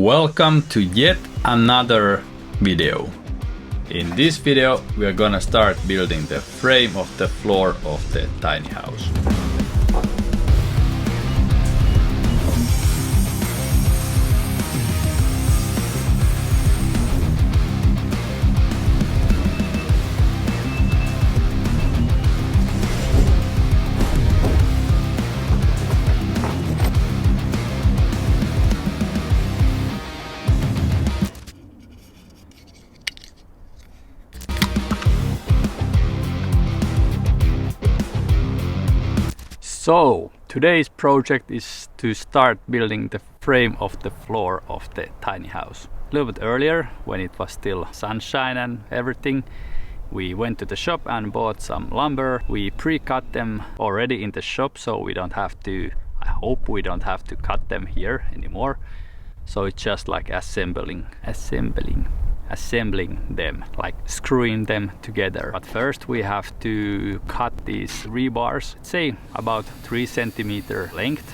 Welcome to yet another video. In this video we are gonna start building the frame of the floor of the tiny house. So, today's project is to start building the frame of the floor of the tiny house. A little bit earlier, when it was still sunshine and everything, we went to the shop and bought some lumber. We pre-cut them already in the shop, so we don't have to, I hope we don't have to cut them here anymore. So it's just like assembling them, like screwing them together. But first we have to cut these rebars, say about 3 centimeter length,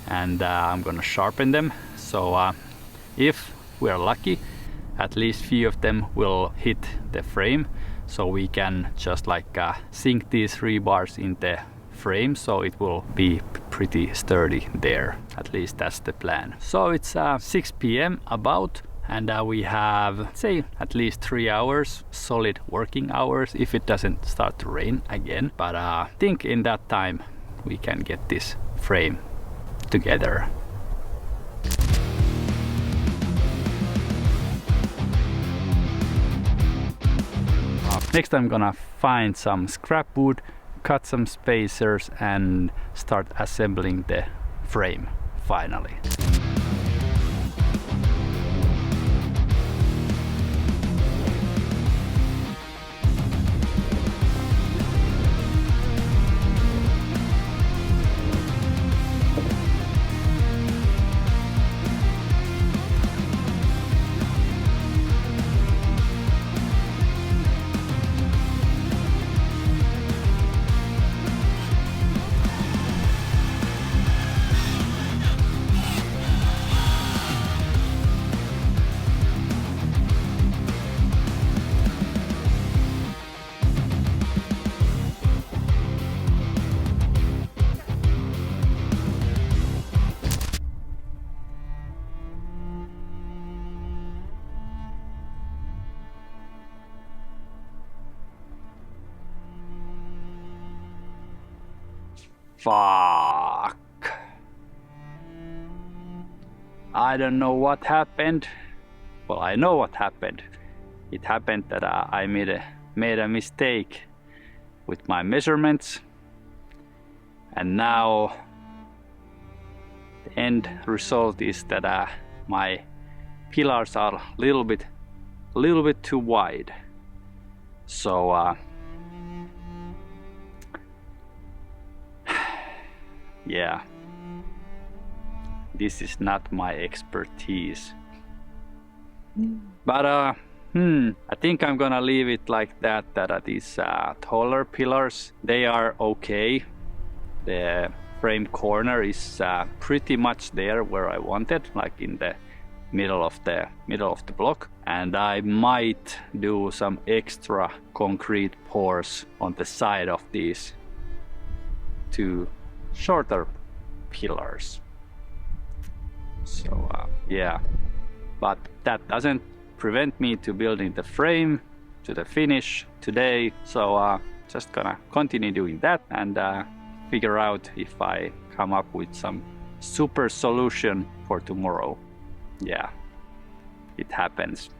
and I'm gonna sharpen them. So if we're lucky, at least few of them will hit the frame, so we can just like sink these rebars in the frame, so it will be pretty sturdy there. At least that's the plan. So it's 6 p.m. about, and we have, say, at least 3 hours, solid working hours, if it doesn't start to rain again. But I think in that time we can get this frame together. Next I'm gonna find some scrap wood, cut some spacers and start assembling the frame finally. Fuck. I don't know what happened. Well, I know what happened. It happened that I made a mistake with my measurements, and now the end result is that my pillars are a little bit too wide. So yeah, this is not my expertise. But I think I'm gonna leave it like that, these taller pillars, they are okay. The frame corner is pretty much there where I wanted, like in the middle of the block. And I might do some extra concrete pours on the side of these two shorter pillars. So yeah, but that doesn't prevent me to building the frame to the finish today. So just gonna continue doing that and figure out if I come up with some super solution for tomorrow. Yeah, it happens.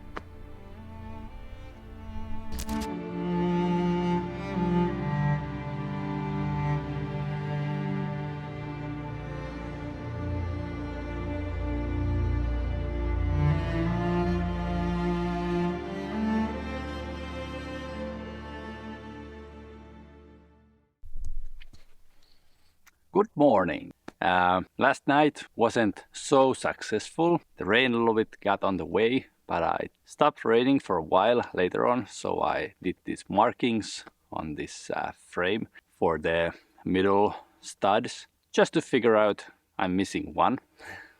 Good morning. Last night wasn't so successful. The rain a little bit got on the way, but I stopped raining for a while later on, so I did these markings on this frame for the middle studs, just to figure out I'm missing one,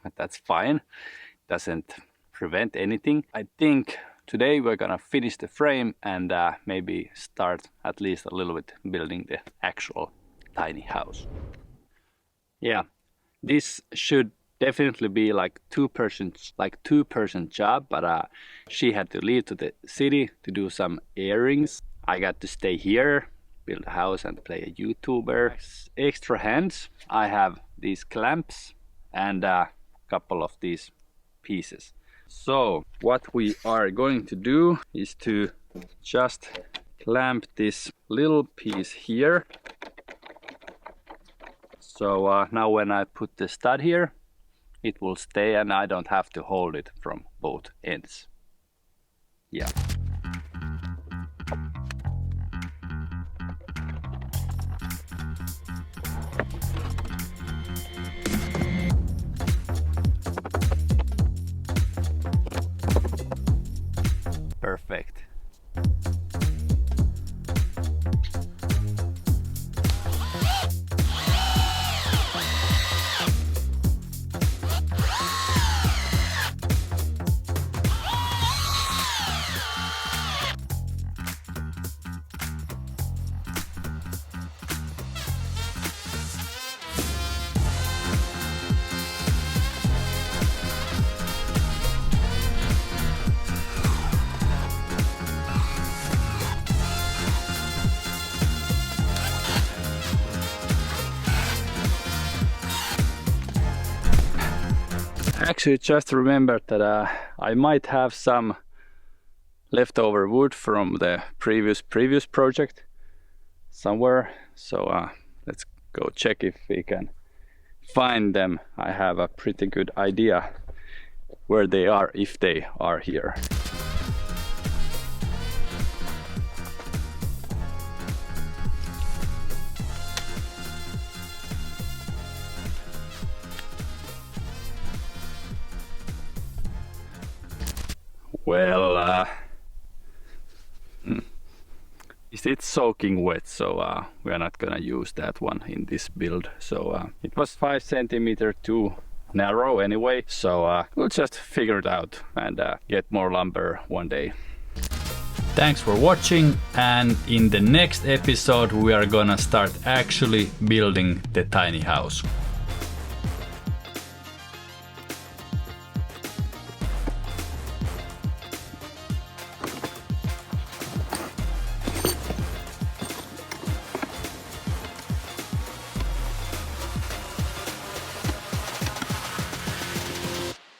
but that's fine. doesn't prevent anything. I think today we're gonna finish the frame and maybe start at least a little bit building the actual tiny house. Yeah, this should definitely be like two-person job, but she had to leave to the city to do some errands. I got to stay here, build a house and play a YouTuber. Extra hands, I have these clamps and a couple of these pieces. So what we are going to do is to just clamp this little piece here. So now when I put the stud here, it will stay and I don't have to hold it from both ends. Yeah. Perfect. Actually, just remembered that I might have some leftover wood from the previous project somewhere. So let's go check if we can find them. I have a pretty good idea where they are, if they are here. Well, it's soaking wet, so we are not gonna use that one in this build. So it was 5 centimeters too narrow anyway, so we'll just figure it out and get more lumber one day. Thanks for watching, and in the next episode we are gonna start actually building the tiny house.